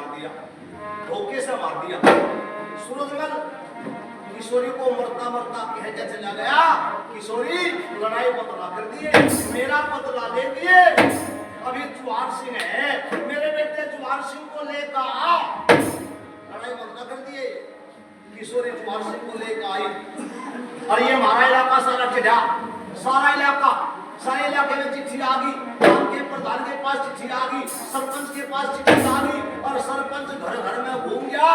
मार दिया, धोखे से मार दिया। सूरजमल किशोरी को मरता मरता कहते चला गया, किशोरी लड़ाई बदला कर दिए, मेरा बदला ले दिए। अभी जुआर सिंह है, मेरे बेटे जुआर सिंह को लेकर आ। लड़ाई बदला कर दिए, किशोरी जुआर सिंह को लेकर आई। और ये हमारा इलाका सारा चिढ़ा, सारे इलाके में चिट्ठी आ गई, गांव के प्रधान के पास चिट्ठी आ गई, सरपंच के पास चिट्ठी आ गई, और सरपंच घर घर में घूम गया।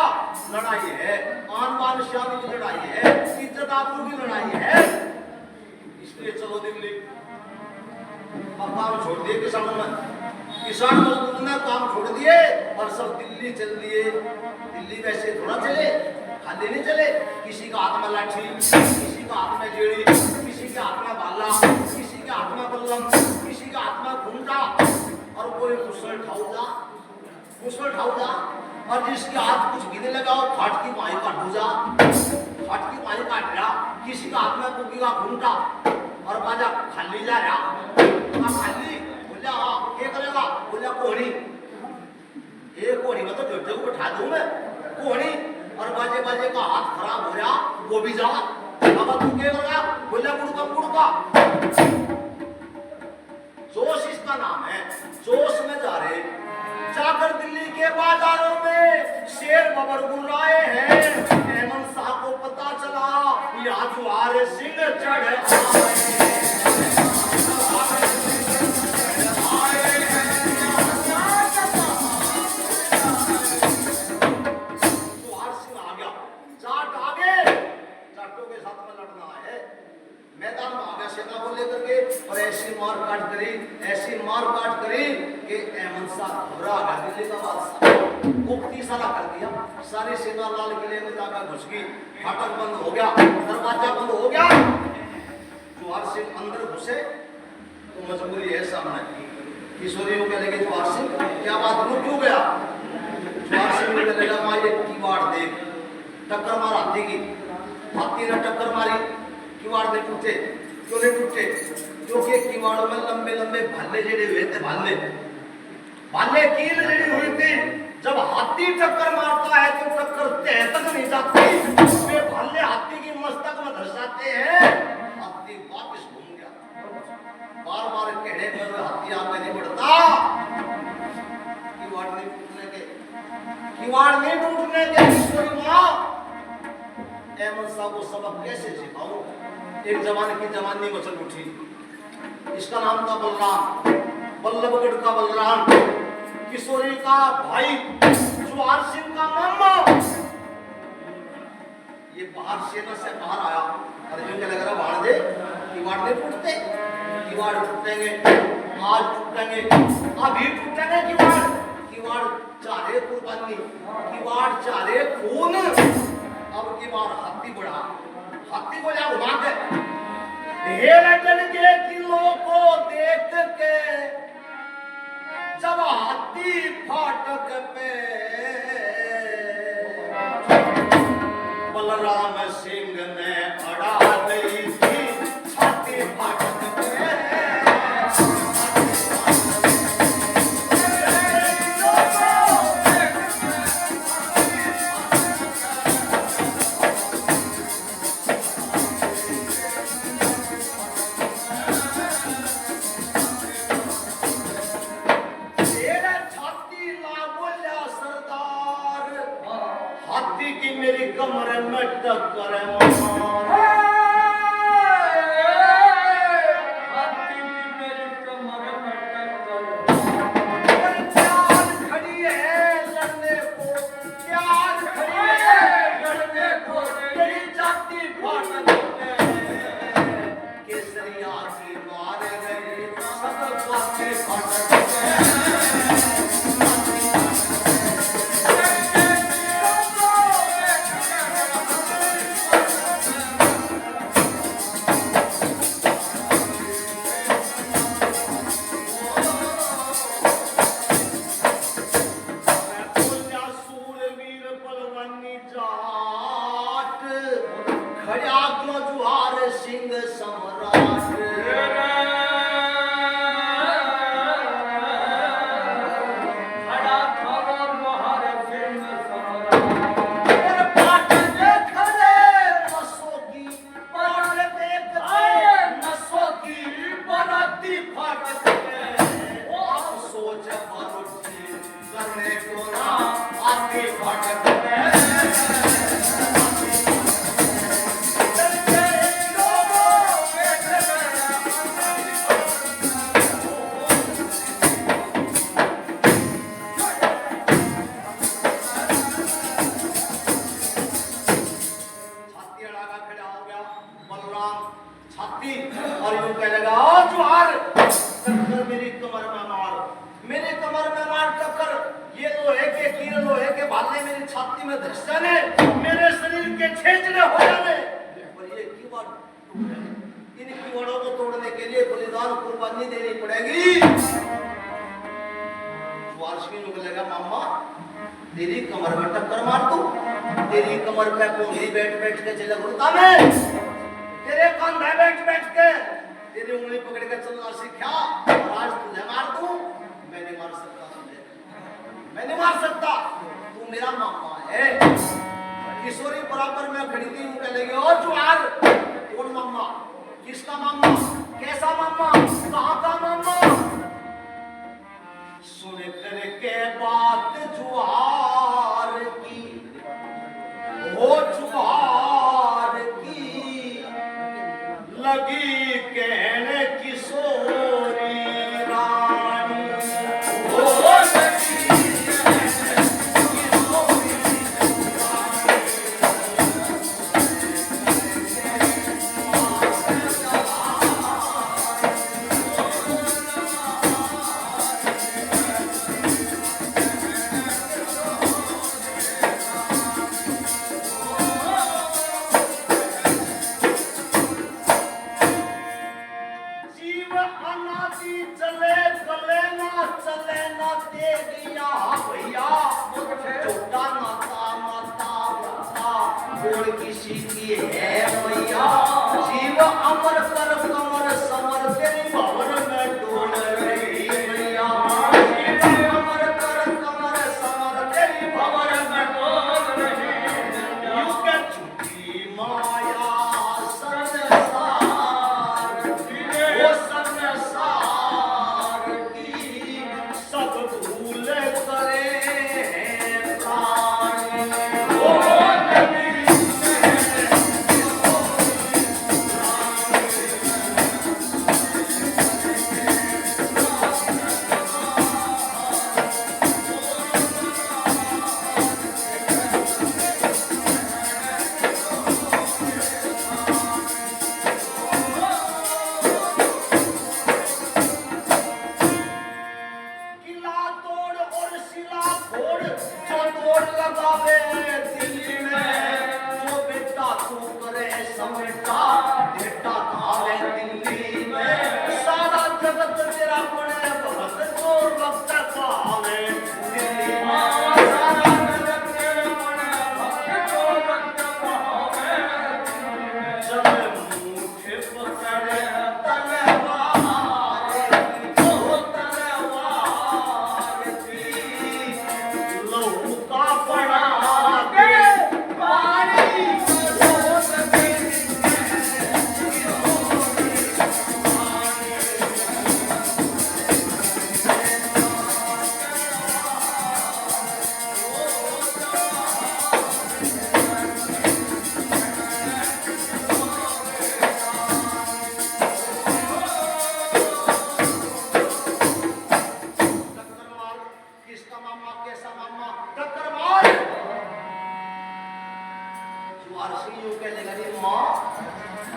लड़ाई है, आन बान शादी की लड़ाई है, इज्जत आबरू की लड़ाई है। इसलिए चलो दिल्ली। अब काम छोड़ दिए किसानों ने, किसान मजदूर ने काम छोड़ दिए और सब दिल्ली चल दिए। दिल्ली वैसे थोड़ा चले, खाली नहीं चले। किसी का हाथ में लाठी, किसी का हाथ में जेड़ी, किसी के हाथ में भाला, किसी के हाथ में बल्लम, किसी के हाथ में घूंटा, और कोई कुशल ठाउजा, और जिसके हाथ कुछ गिने लगाओ फाट की माई काट रहा। किसी का हाथ में कुकी का घूंटा और बाजा खाली जा रहा। खाली बोला हाँ क्या करेगा, बोला कोहनी, ये कोहनी मतलब जो उठा दूं मैं कोहनी, और बाजे का हाथ खराब हो रहा वो भी जा। अब तू क्या करेगा, बोला गुड़का। जोश इसका नाम है, जोश में जा रहे, जाकर दिल्ली के बाजारों में शेर बबर गुर्राए हैं। अहमद शाह को पता चला या जुआर सिंह चढ़ आए। जुआर सिंह आ गया, जाट आगे, जाटों के साथ में लड़ना है। मैदान में आ गया सेना को लेकर के, और ऐसी मार काट करी कि अहमद शाह घबरा गया। दिल्ली का बादशाह गुप्ती सारा कर दिया, सारी सेना लाल किले में जाकर घुस गई। फाटक बंद हो गया, दरवाजा बंद हो गया। जुआर सिंह अंदर घुसे तो मजबूरी है सामने। किशोरी को कहने लगे जुआर सिंह क्या बात, रुक क्यों गया? जुआर सिंह ने कहने लगा मां ये किवाड़ देख, टक्कर मार हाथी की, हाथी ने टक्कर मारी, किवाड़ नहीं टूटे। क्यों नहीं टूटे? क्योंकि किवाड़ों में लंबे लंबे भाले जड़े हुए थे, भाले कील जड़ी हुई थी। जब हाथी टक्कर मारता है तो टक्कर तह तक नहीं जाती, वे भाले हाथी की मस्तक में धस जाते हैं। हाथी वापस घूम गया, बार बार कहने पर हाथी आगे नहीं बढ़ता। किवाड़ नहीं टूटने के किशोरी मां अहमद शाह को सबक कैसे सिखाऊं? एक जमाने की जवानी मचल उठी, इसका नाम था बलराम, बल्लभगढ़ का बलराम, किशोरी का भाई, जुआर सिंह का मामा। ये बाहर सेना से बाहर आया, अर्जुन के लग रहा बाढ़ दे, किवाड़ नहीं टूटते, किवाड़ टूटेंगे, आज टूटेंगे, अभी टूटेंगे किवाड़ चारे कुर्बानी, किवाड़ चारे खून। अब की बार हाथी बढ़ा, हाथी को जा घुमा के हेरटन के किलों को देख के जब हाथी फाटक पे बलराम सिंह ने अड़ा गई थी छाती फाटक पे। मेरी कमर में टक्कर दृश्य ने मेरे शरीर के छेचने हो जाने, पर ये कीवाड़ टूट जाए। इन कीवाड़ों को तोड़ने के लिए बलिदान कुर्बानी देनी पड़ेगी। वार्षिक को लगा मामा तेरी कमर में टक्कर मार दूं, तेरी कमर पे कोंधी बैठ बैठ के चले घुरता मैं, तेरे कंधे बैठ बैठ के तेरी उंगली पकड़ के चलना सीखा और आज तुझे मार दूं। मैं नहीं मार सकता तुझे, मैं नहीं मार सकता, तू मेरा मामा है। किशोरी बराबर में खड़ी थी, उनके लगे ओ जुआर कौन मामा, किसका मामा, कैसा मामा, कहां का मामा। सुन करके बात जुआर की, ओ जुआर की, लगी कहने किशोरी रानी, ओ किसी की है मैया, जीव अमर कर कमर समर तेरी भवन में डोल रही मैया, जीव अमर कर कमर समर तेरी भवन में डोल रही। यूं के झूठी माया संसार, वो संसार की सब भूल करे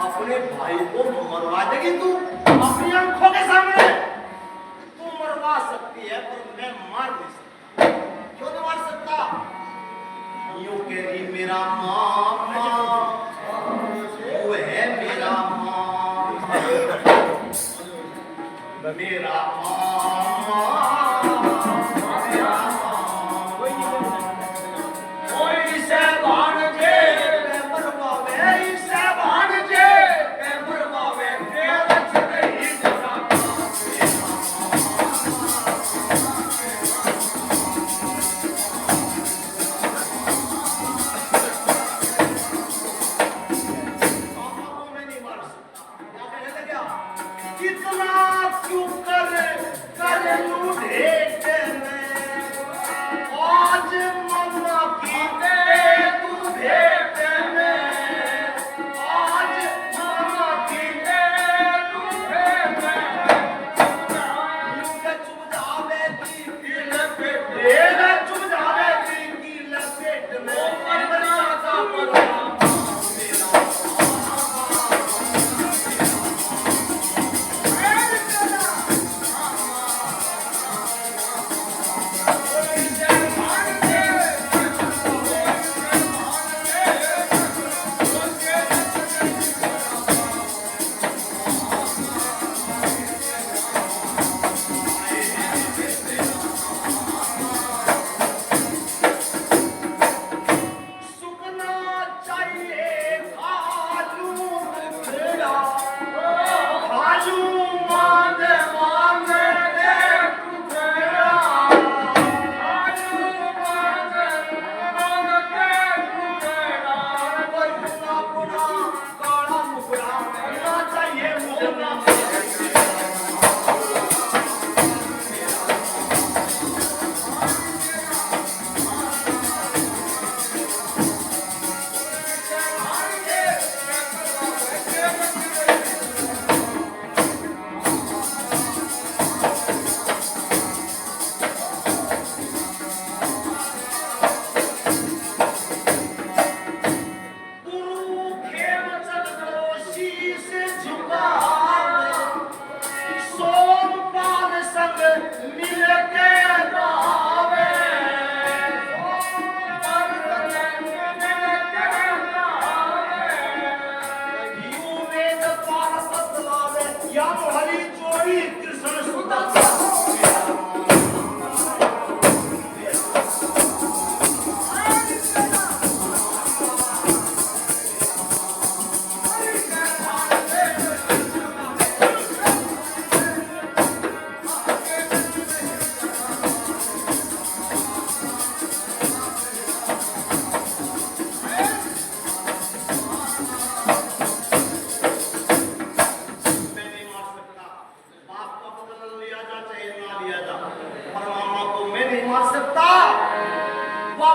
अपने भाई को मरवा देगी तू अपनी आंखों के सामने। तू मरवा सकती है पर मैं मार नहीं सकता। क्यों नहीं मार सकता? यूं कह रही मेरा मामा वो है मेरा मामा, मेरा मामा कितना क्यों कर लूं ढेर में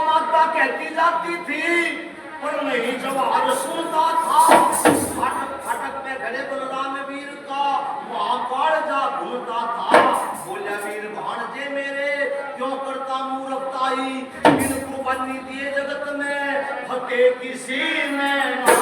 माता कहती जाती थी पर नहीं जवाब सुनता था। फाटक फाटक पे खड़े बलराम वीर का वहां कालजा घूमता था। बोला वीर भाणजे मेरे क्यों करता मूर्खताई, इन कुर्बानी दिए जगत में हके किसी में ना।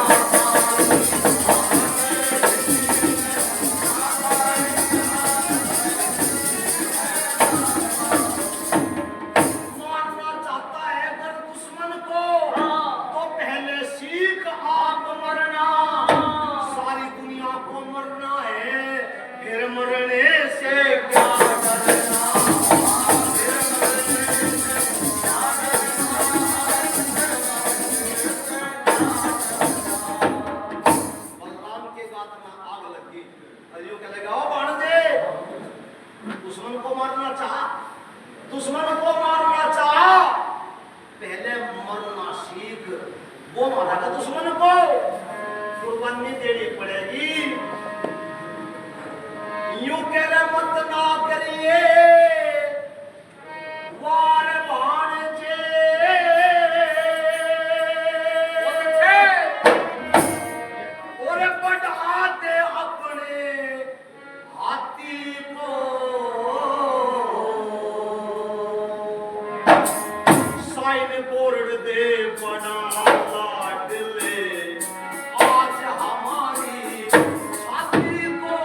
दुश्मन को मारना चाह पहले मरना सीख। वो मारेगा दुश्मन को कुर्बानी देनी पड़ेगी। यूं कह रहे मत ना करिए वार भाणजे, और बढ़ा दे अपने हाथी को। बोर्ड दे बना लाडले आज हमारी छाती को।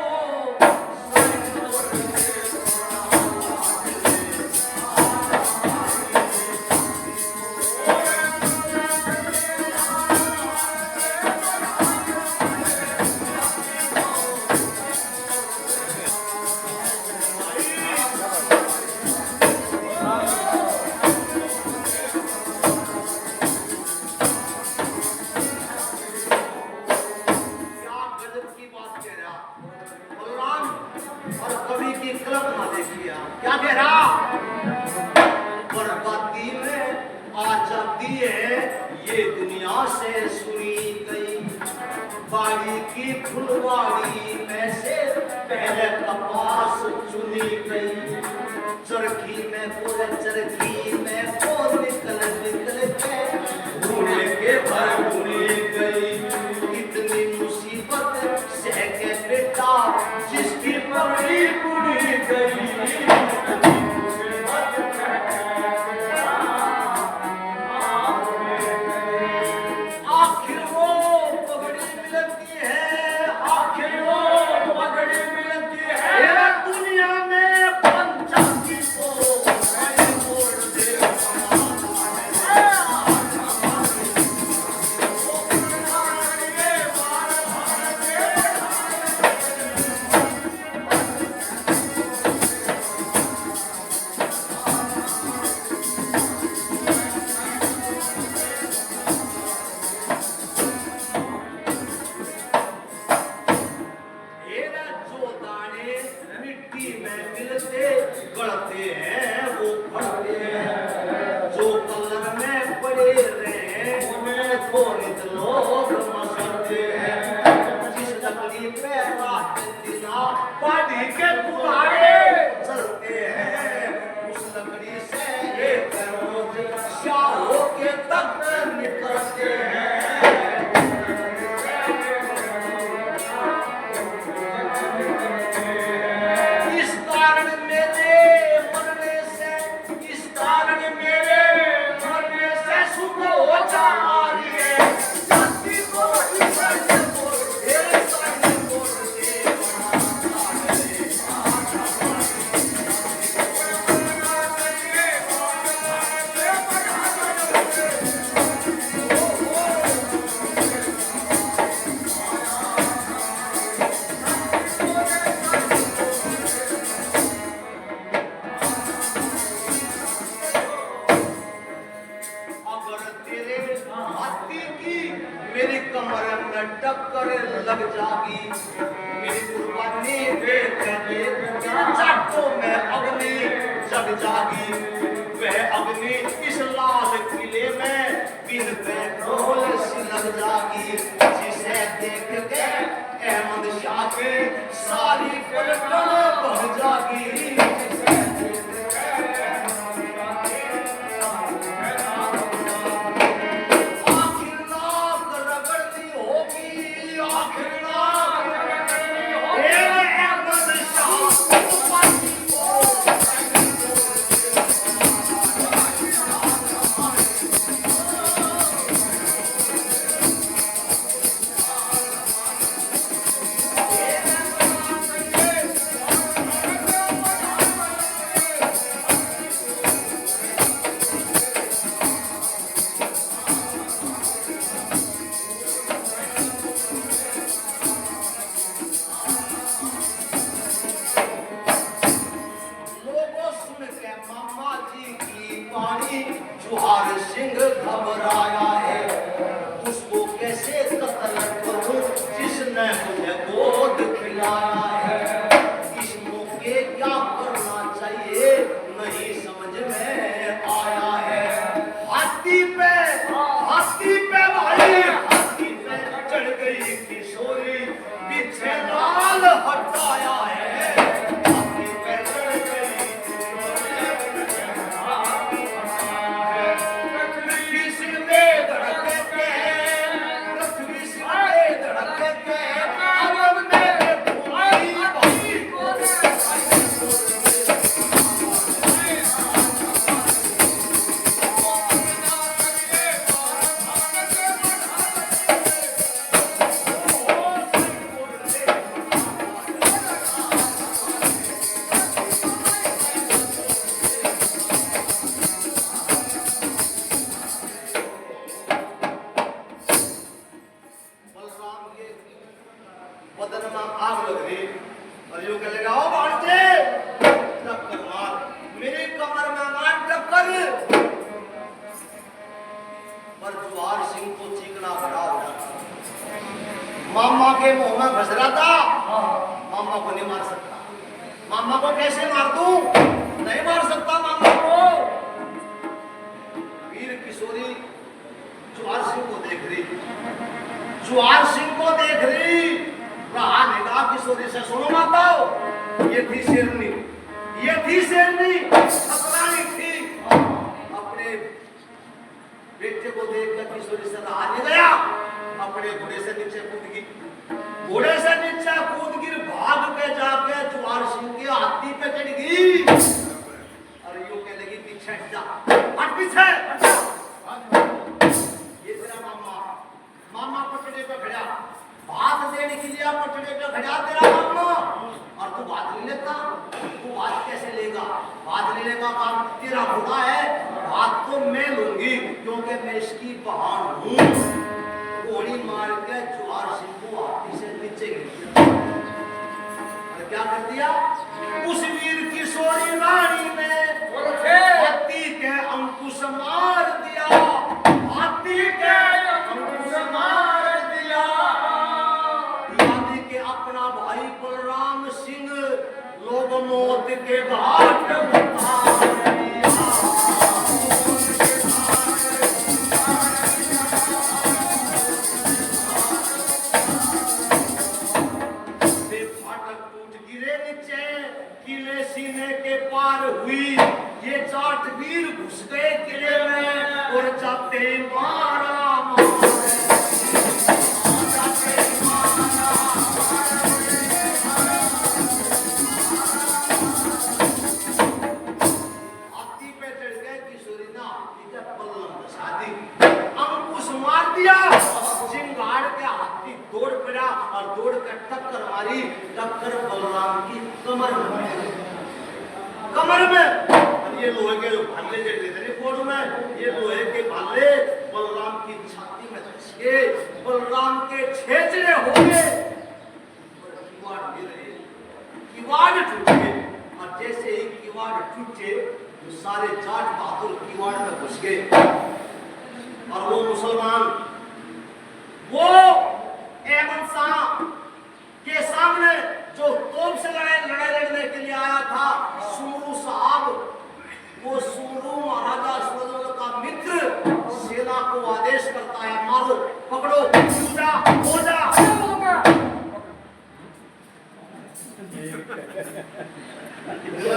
क्या कह रहा बर्बादी में आ जाती है ये दुनिया से सुनी गई। बाड़ी की फुलवाड़ी में से पहले कपास चुनी गई। चरखी में पूरे चरखी में वो निकल निकल के ढूंढे के भर ढूंढी गई। इतनी मुसीबत सह के बेटा जिसकी पड़ी बुड़ी गई। टक्कर लग जागी मेरी कुर्बानी देख चाटों में अग्नि जग जागी। वह अग्नि इस लाल किले में बिन पेट्रोल सी लग जागी। जिसे देख के अहमद शाह की सारी पलटन बढ़ जागी। जुहार सिंह घबराया है, उसको कैसे कत्ल करूं जिसने मुझे गोद खिलाया है। इस मौके क्या करना चाहिए नहीं समझ में आया है। हाथी पे भाई, हाथी पे चढ़ गई किशोरी, पीछे लाल हटाया है। हाथी पे चढ़ गई पृथ्वी सिर पे धड़कते अब मेरे भाई बदन में आग लग रही और यूं कहने लगा, ओ भांजे टक्कर मार, मेरी कमर में मार टक्कर। पर जुहार सिंह को चीखना बड़ा हो रहा, मामा के मुंह में घस रहा था, मामा को नहीं मार सकता, मामा को कैसे मार दूं, नहीं मार सकता मामा को। वीर किशोरी जुहार सिंह को देख रही, जुहार सिंह को देख रही, रहा निगाह किशोरी से। सुनो माताओ, ये थी शेरनी, ये थी शेरनी, छतरानी थी। अपने बेटे को देखकर किशोरी से रहा नहीं गया, अपने घोड़े से नीचे कूद गई, घोड़े से नीचे कूद गिर, भाग के जाके जुहार सिंह के हाथी पे चढ़ गई। और यूं कहने लगी, पीछे हट जा, हट पीछे, ये तेरा मामा, मामा पटड़े पे खड़ा, बात देने के लिए पटड़े पे खड़ा तेरा मामा, और तू बात नहीं लेता, तू बात कैसे लेगा, बात लेने का काम तेरा घोड़ा है, बात तो मैं लूंगी क्योंकि मैं इसकी बहान हूं। गोली मार के जुहार सिंह को हाथी से नीचे गिर दिया। और क्या कर दिया, उस वीर किशोरी रानी ने हाथी के अंकुश मार दिया, हाथी के अंकुश मार दिया। यानी कि अपना भाई बलराम सिंह लोग मौत के घाट उतार दिया। फाटक टूट गिरे नीचे, किले सीने के पार हुई, ये जाट वीर घुस गए किले में और जाते मारा हाथी पे चढ़ गए किशोरी ना, शादी अंकुश मार दिया, चिंगाड़ के हाथी दौड़ पड़ा और दौड़ कर टक्कर मारी, टक्कर बलराम की कमर में, कमर में। और ये लोहे के भाले जैसे थे फोड़ में, ये लोहे के भाले बलराम की छाती में घुस गए, बलराम के छेचड़े हो गए, किवाड़ गिर गए, किवाड़ टूट गए। और जैसे ही किवाड़ टूटे तो सारे जाट बहादुर किवाड़ में घुस गए। और वो मुसलमान, वो एमन शाह के सामने जो तोप से लड़ाई लड़ने के लिए आया था, सुमरू साहब, वो सुमरू महाराजा सूरजमल का मित्र सेना को आदेश करता है, मारो, पकड़ो, जा, हो जा।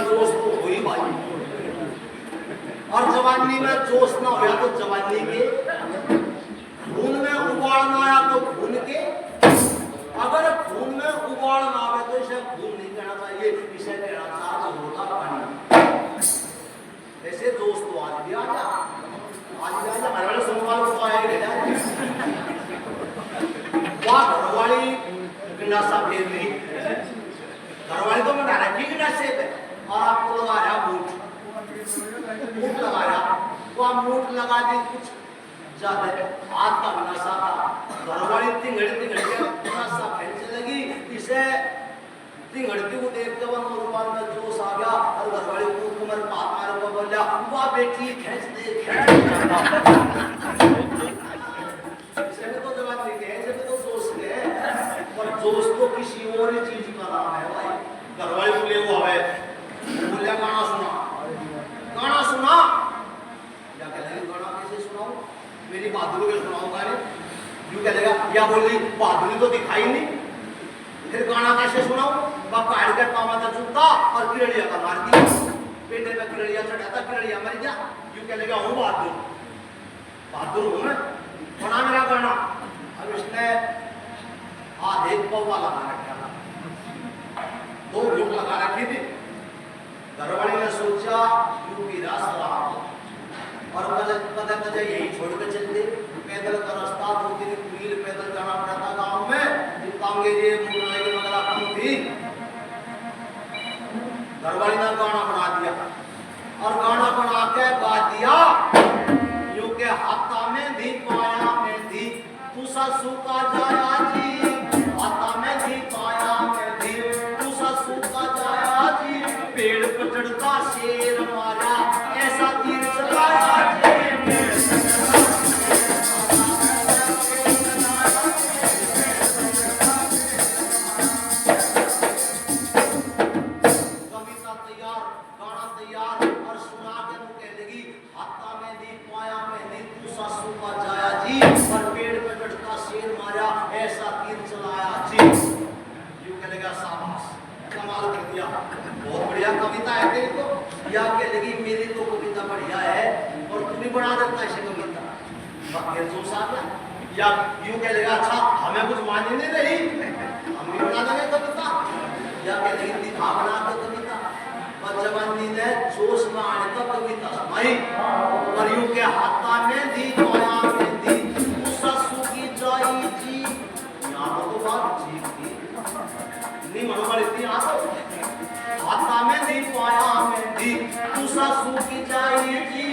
जोश तो हुई भाई, और जवानी में जोश ना हुआ तो जवानी के, खून में उबाल ना आया तो खून के, अगर खून में उबाल ना आवे तो इसे खून नहीं कहना चाहिए, इसे कहना चाहिए होता पानी। ऐसे दोस्त तो आज भी आ जा, आज भी आ जा, हमारे वाले सोमवार को आए ले जा। वहाँ घरवाली गंडासा फेर ली, घरवाली तो मैं डायरेक्ट ही गंडासे पे, और आपको लगा रहा बूट, मूठ लगा रहा, वो आप मूठ लगा दी, कुछ ज्यादा हाथ का विनाशा था, घरवाली तिंगड़ी के विनाशा फैलने लगी, इसे लड़की को देख के वो रुमाल में जोश आ गया और घरवाली को कमर पात मार को बोला वाह बेटी खींच दे इसे तो जवाब नहीं है इसे तो जोश है पर जोश तो किसी और चीज का नाम है भाई घरवाली को ले वो आवे बोलिया गाना सुना या कहेगा गाना कैसे सुनाऊं मेरी बहादुरी के सुनाऊंगा रे यूं कहेगा या बोली बहादुरी तो दिखाई नहीं फिर गाना कैसे सुनाऊं बापा अड़कर पावा था जूता और किरड़िया का मार दिया पेटे पे किरड़िया चढ़ाता किरड़िया मर गया यूं कहेगा हूं बहादुर हूं मैं बना मेरा गाना अब इसने आधे पौवा लगा रखा था 2 घूट लगा रखी थी घरवाली ने सोचा यूं की रास्ता और कदम यही छोड़ के चलते पैदल का रास्ता 2-3 मील पैदल जाना पड़ा था गांव में तांगे ये मुराई के मगला कम थी घरवाली ने गाना बना दिया और गाना बना के गा दिया यूं के हाथा में दी पाया में दी तू ससु का जाया जी हाथा में दी पाया में दी तू ससु का जाया जी पेड़ पर चढ़ता शेर मारा ऐसा तीर चलाया जी कविता है तेरी तो या कह लगी मेरी तो कविता बढ़िया है और तू भी बना देता ऐसे कविता फिर जो साथ या यूं कह लेगा अच्छा हमें कुछ मानने नहीं रही हम भी बना देंगे कविता या कह लगी दिखा बना दो कविता और जवानी ने जोश में आने का कविता सुनाई और यूं के हाथा में दी पाया में दी ससु की जाई जी यहाँ तो बात ठीक थी नहीं मनोबल इतनी आ तो हाथा में दी पाया में दी तू ससु की जाई जी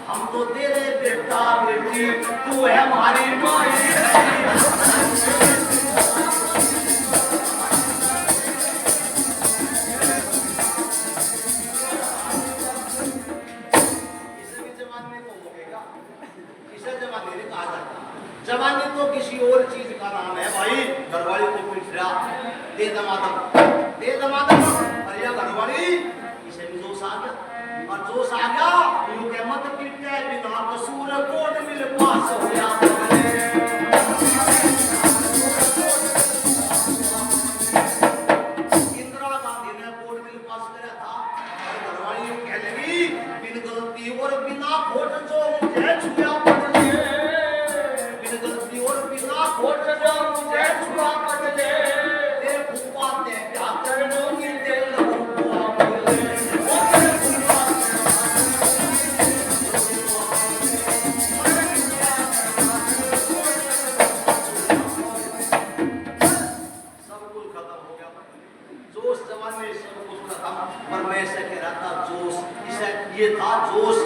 हम तो तेरे बेटा बेटी तू है हमारी माई जवानी तो किसी और चीज का नाम है भाई घरवाली को पिछड़ा दे दमादम अरे घरवाली इसे भी जोश आ गया और जोश आ गया यूं के मत पीटे बिना कसूर कोट मिल पास हो गया इंदिरा गांधी ने कोट मिल पास किया था और घरवाली यूं कह लगी बिन गलती और बिना वोट जो मुझे छुआ वोट जो मुझे छुआ बदले तेरे फूफा ने क्या करनो की दिल हुआ बदले सब कुछ खत्म हो गया जोश जवानी सब कुछ खत्म पर मैं ऐसे कह रहा था जोश इसे ये था जोश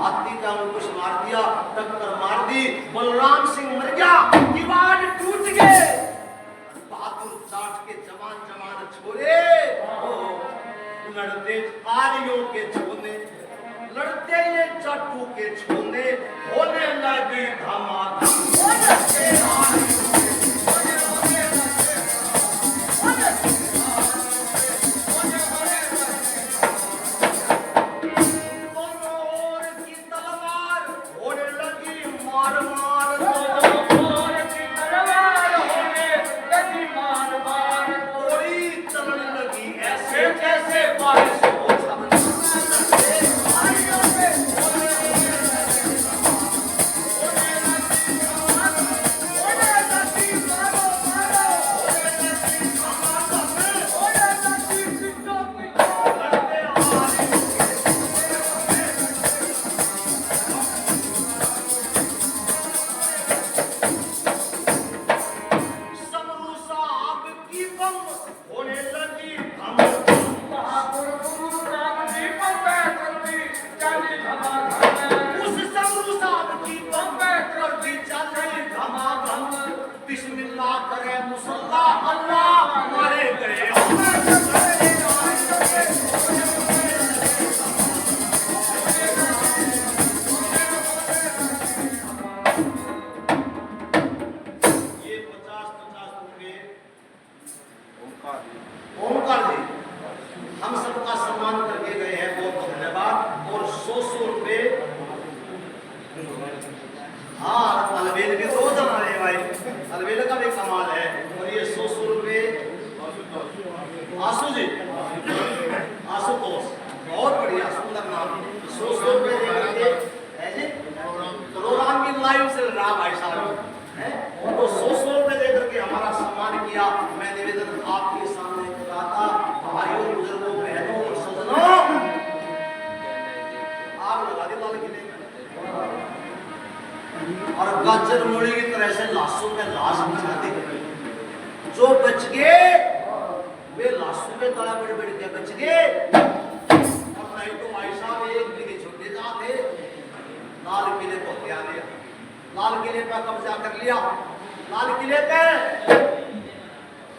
हाथी का अंकुश मार दिया टक्कर मार दी बलराम सिंह मर गया दीवार टूट गए बहादुर जाट के जवान छोरे लड़ते आर्यों के छोने लड़ते ये चट्टू के छोने होने लगी धमाधम और गाजर मूली की तरह से लाशों में लाश बिछा दी। जो बच गए वे लाशों में तड़ा बड़ बड़ के बच गए। और नहीं तो भाई साहब एक भी छोटे जाते लाल किले को हत्या लिया, लाल किले पर कब्जा कर लिया। लाल किले पे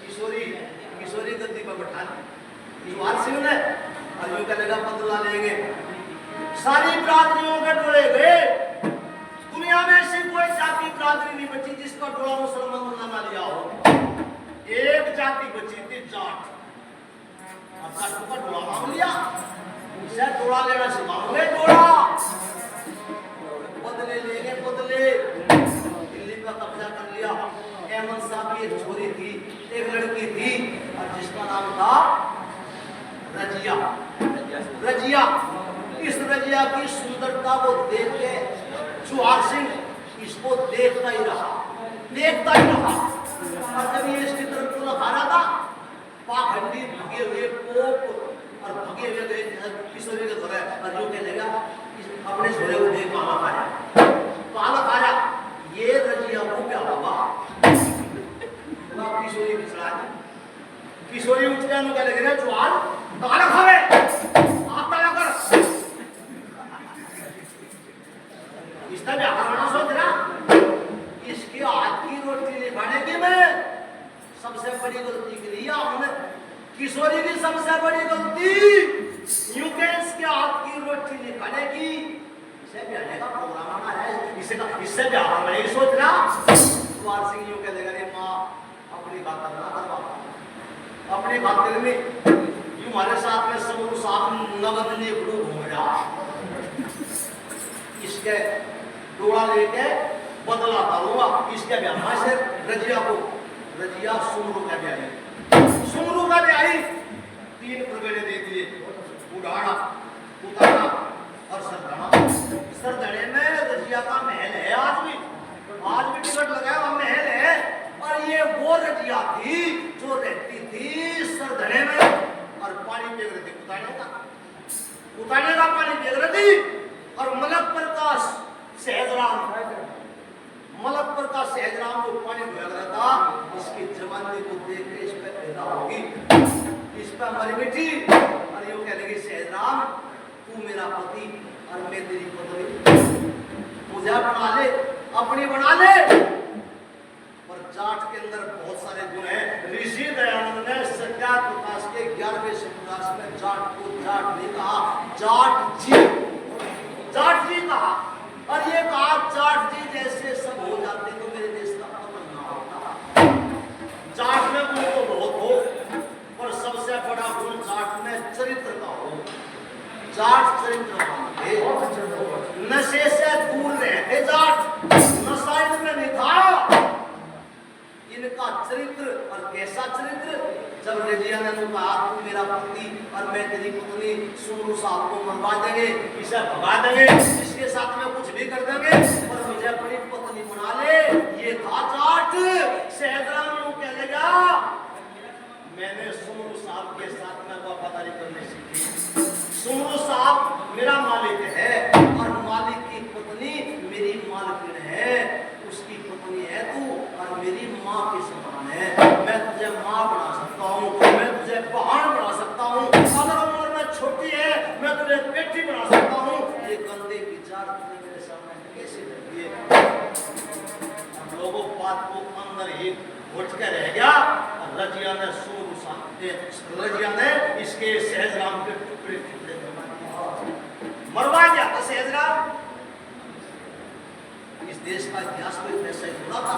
किशोरी गद्दी पर बैठा ली जुआर सिंह ने। और यूं कहेगा बदला लेंगे। सारी बिरादरियों के टोले गए। दुनिया में ऐसी कोई जाति बिरादरी नहीं बची जिसका टोला मुसलमान ना लिया हो। एक जाति बची थी जाट। अब जाट का टोला मांग लिया, उसे टोला लेना से मांगे टोला बदले लेंगे बदले। दिल्ली पर कब्जा कर लिया। अहमद साहब की एक छोरी थी, एक लड़की थी और जिसका नाम था रजिया। रजिया इस रजिया की सुंदरता को देख के जुआर सिंह इसको देखता ही रहा। और जब ये इसकी तरफ को लगा रहा था, पाखंडी भगे हुए पोप और भगे हुए गए किशोरी के घर और यूं कहने लगा अपने छोरे को देख पालक आया ये रजिया को क्या होगा। किशोरी बिछड़ा किशोरी उठ के क्या लगे रे जुआर ताला खावे आप ताला कर इसका भी आक्रमण सोच रहा। इसकी हाथ की रोटी नहीं खाने मैं सबसे बड़ी गलती की लिया हमने। किशोरी की सबसे बड़ी गलती यूं के इसके हाथ की रोटी नहीं खाने की। इसे भी आने का प्रोग्राम बना है, इससे भी आकर मैं सोच रहा जुआर सिंह यूं कह देगा रे माँ अपनी खातिर ना करवा, अपनी खातिर में यूं हमारे साथ में समूह साहब नगद लेबड़ू घूम रहा। इसके डोला लेके बदला करूंगा। इसके ब्याह से रजिया सुमरू का ब्याही 3 प्रगड़े दे दिए, उड़ाना उतारा और सरदाना। सरदड़े में रजिया का महल है आज भी टिकट लगाया हुआ महल है। और ये वो रजिया थी जो रहती थी सरदड़े में और पानी फेंक रही थी उतारने का पानी फेंक रही थी। और मलक प्रकाश सहजराम जो पानी फेंक रहा था इसकी जवानी को देख के इस पे पैदा होगी, इस पे हमारी बेटी। और यूं कह लगी सहजराम तू मेरा पति और मैं तेरी पत्नी, मुझे बना ले अपनी बना ले। पर जाट के अंदर बहुत सारे गुण हैं। ऋषि दयानंद ने सत्याग्रह प्रकाश के 11वें संप्रदाय में जाट को जाट नहीं कहा, जाट जी कहा। और ये कहा जाट जी जैसे सब हो जाते तो मेरे देश का पतन ना होता। जाट में गुण तो बहुत हो पर सबसे बड़ा गुण जाट में चरित्र का हो। जाट चरित्रवान थे, नशे से दूर रहते जाट, नशा इनमें नहीं था। इनका चरित्र और कैसा चरित्र, जब रजिया ने कहा तू मेरा पति और मैं तेरी पत्नी, सुमरू साहब को मरवा देंगे, इसे भगा देंगे, इसके साथ में कुछ भी कर देंगे और मुझे अपनी पत्नी बना ले। ये था जाट। सहजराम यूं कहेगा मैंने सुमरू साहब के साथ में वफादारी करनी सीखी। सुमरू साहब मेरा मालिक है और मालिक की पत्नी मेरी मालकिन है। उसकी पत्नी है तू और मेरी माँ के समान है। मैं तुझे माँ बना सकता हूँ, मैं तुझे बहन बना सकता हूँ। अगर उम्र में छोटी है मैं तुझे बेटी बना सकता हूँ। ये गंदे विचार तुझे मेरे सामने कैसे रखी है। हम लोगों बात को अंदर ही उठ के रह गया। रजिया ने इसके सहजराम के टुकड़े मरवा दिया था। सहजराम इस देश का इतिहास तो ऐसा ही हुआ था।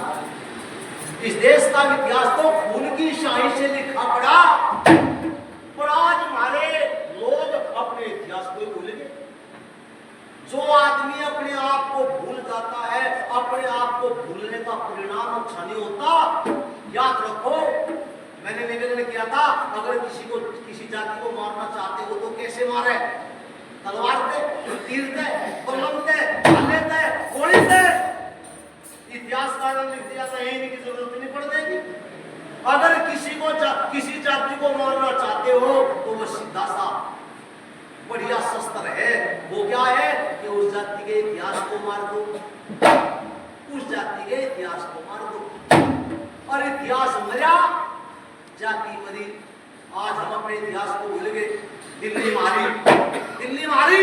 इस देश का इतिहास तो खून की शाही से लिखा पड़ा। पर आज हमारे लोग अपने इतिहास को भूल गए। जो आदमी अपने आप को भूल जाता है, अपने आप को भूलने का परिणाम अच्छा नहीं होता। याद रखो मैंने निवेदन किया था अगर किसी जाति को मारना चाहते हो तो कैसे मारे, तलवार से, तीर से, बलम से, भाले से, गोली से। इतिहासकारों ने लिख दिया था यही की जरूरत नहीं पड़ जाएगी। अगर किसी जाति को मारना चाहते हो तो वो सीधा सा बढ़िया शस्त्र है। वो क्या है कि उस जाति के इतिहास को मार दो। उस जाति के इतिहास को मार दो। और इतिहास मरा, जाति मरी। आज हम अपने इतिहास को भूल गए। दिल्ली मारी, दिल्ली मारी,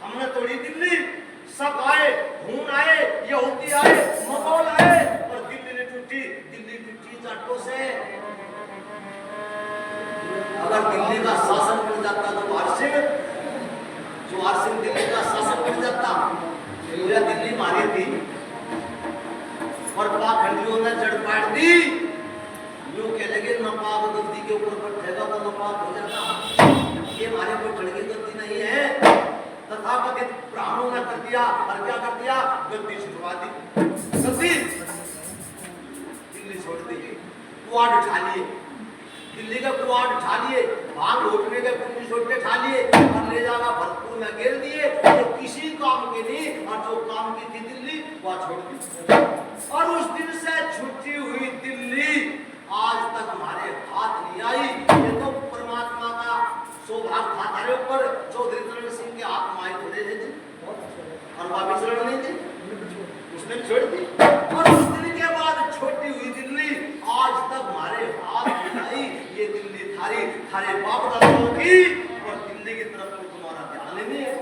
हमने तोड़ी दिल्ली। सब आए, खून आए, यहूदी आए, मुगल आए, और दिल्ली ने टूटी। दिल्ली टूटी जाटों से। अगर दिल्ली का शासन बन जाता तो वार सिंह दिल्ली का शासन बन जाता। पूरा दिल्ली मारी थी और पाखंडियों ने जड़ पाट दी। यूं कह लगे नपाक गद्दी के ऊपर बैठेगा तो नपाक हो जाता। ये हमारे को चढ़ की गद्दी नहीं है। तथाकथित ब्राह्मणों ने कर दिया, और क्या कर दिया? गद्दी छुड़वा दी। गद्दी दिल्ली छोड़ दी, कुआड उठा लिए, दिल्ली का कुआड उठा लिए, भाग लौटने के पुलिस छोड़ के उठा लिए और ले जाकर भरतपुर में घेर दिए। तो किसी काम के नहीं, और जो काम की थी दिल्ली वह छोड़ दी। और उस दिन से छुट्टी हुई दिल्ली आज तक हमारे हाथ नहीं आई। ये तो परमात्मा का सौभाग्य था हमारे ऊपर। चौधरी चरण सिंह के हाथ में आए थोड़े थे और वापिस चरण नहीं थे, उसने छोड़ दी। और उस दिन के बाद छोटी हुई दिल्ली आज तक हमारे हाथ नहीं आई। ये दिल्ली थारे बाप दादाओं की, और दिल्ली की तरफ तो तुम्हारा ध्यान ही नहीं है।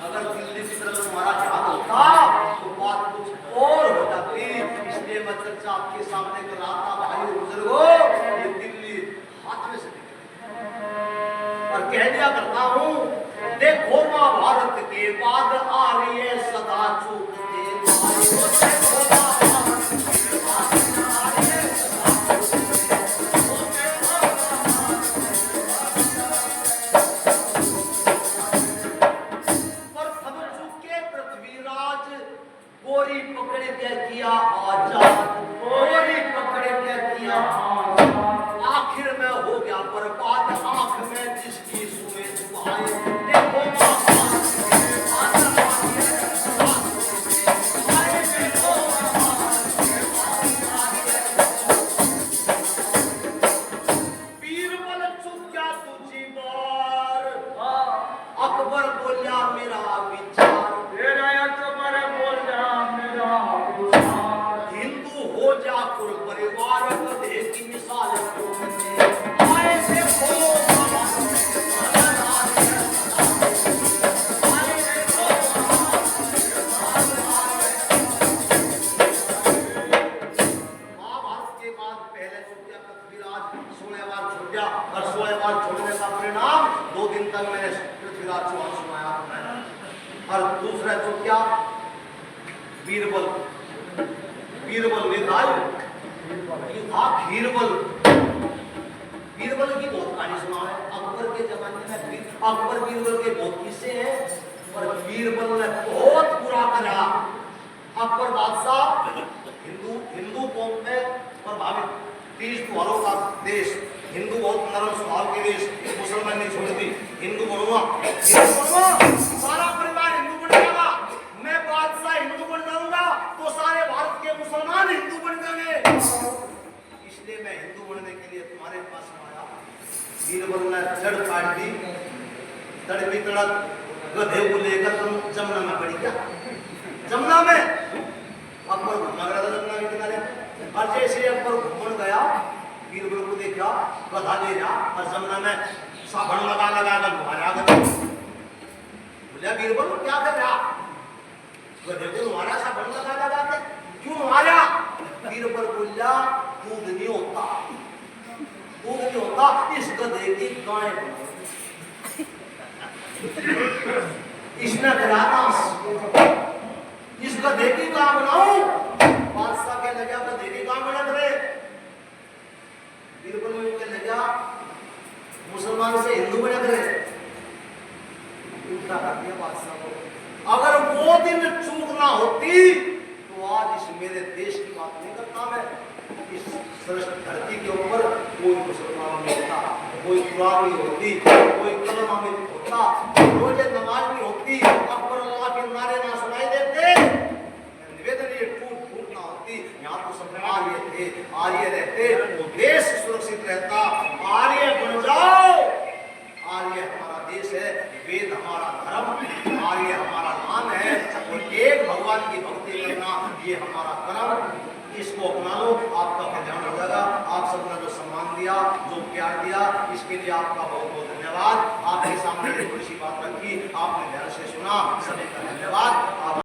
अगर दिल्ली की तरफ तुम्हारा ध्यान होता तो बात कुछ और हो जाती। इसलिए मैं चर्चा आपके सामने कर रहा था, भाई बुजुर्गों, ये दिल्ली हाथ में से और कह दिया करता हूं, देखो महाभारत के बाद आ रही है सदा चूकते। गोरी पकड़े क्या किया आजाद, गोरी पकड़े क्या किया आखिर में हो गया बर्बाद। आंख में जिसकी सुए छुपाए, देखो बीरबल चुप क्या तुझी बार। अकबर बोलिया मेरा विचार, हिंदू हो जा कुल परिवार गधे की मिसाल आए देखो। महाभारत के बाद पहले तो क्या पृथ्वीराज 16 बार छूट गया, और 16 बार छोड़ने का परिणाम 2 दिन तक मैंने पृथ्वीराज चौहान सुनाया। और दूसरा जो क्या बीरबल, बीरबल ने था खीरबल। बीरबल की बहुत कहानी सुना है अकबर के जमाने में। अकबर बीरबल के बहुत किस्से हैं, पर बीरबल ने बहुत बुरा करा। अकबर बादशाह हिंदू कौम में प्रभावित 30 त्योहारों का देश, हिंदू बहुत नरम स्वभाव के देश, मुसलमान नहीं छोड़ती। हिंदू बनूंगा, सारा परिवार हिंदू बन जाएगा। मैं बादशाह हिंदू बन जाऊंगा तो सारे भारत के मुसलमान हिंदू बन जाएंगे। इसलिए मैं हिंदू बनने के लिए तुम्हारे पास आया। बीरबल ने जड़ काट दी, तड़पी तड़प गधे को लेकर तुम जमुना में पड़ी क्या? जमुना में अकबर घूमा रहा था जमुना के किनारे, और जैसे अकबर घूमने गया बीरबल को देखा गधा ले जा, और जमुना में साबुन लगा कर घुमाया गया। बोला बीरबल क्या कर रहा? गधे को मारा साबुन लगा के, क्यों मारा? बीरबल बोला दूध नहीं होता, दूध नहीं होता, इस गधे की गाय बनाओ। इसने कराना इस गधे की गाय बनाओ। बादशाह के लगा गधे की गाय बना करे। बीरबल में के लगा मुसलमान से हिंदू बना करे। उल्टा कर दिया बादशाह को। अगर वो दिन चूक ना होती तो आज इस मेरे देश की बात नहीं करता मैं। इस धरती के ऊपर कोई मुसलमान नहीं होता, कोई कुरान नहीं होती, कोई कलमा नहीं होता, रोजे नमाज नहीं होती, अकबर अल्लाह के नारे ना सुनाई देते, निवेदन ये टूट ना होती। यहाँ तो सब आर्य थे, आर्य रहते तो देश सुरक्षित रहता। आर्य बन जाओ, आर्य हमारा देश है, वेद हमारा धर्म, आर्य हमारा नाम है, और एक भगवान ये हमारा कर्म, इसको अपना लो, आपका कल्याण हो जाएगा। आप सबने जो सम्मान दिया, जो प्यार दिया, इसके लिए आपका बहुत बहुत धन्यवाद। आपके सामने थोड़ी सी बात रखी, आपने ध्यान से सुना, सभी का धन्यवाद।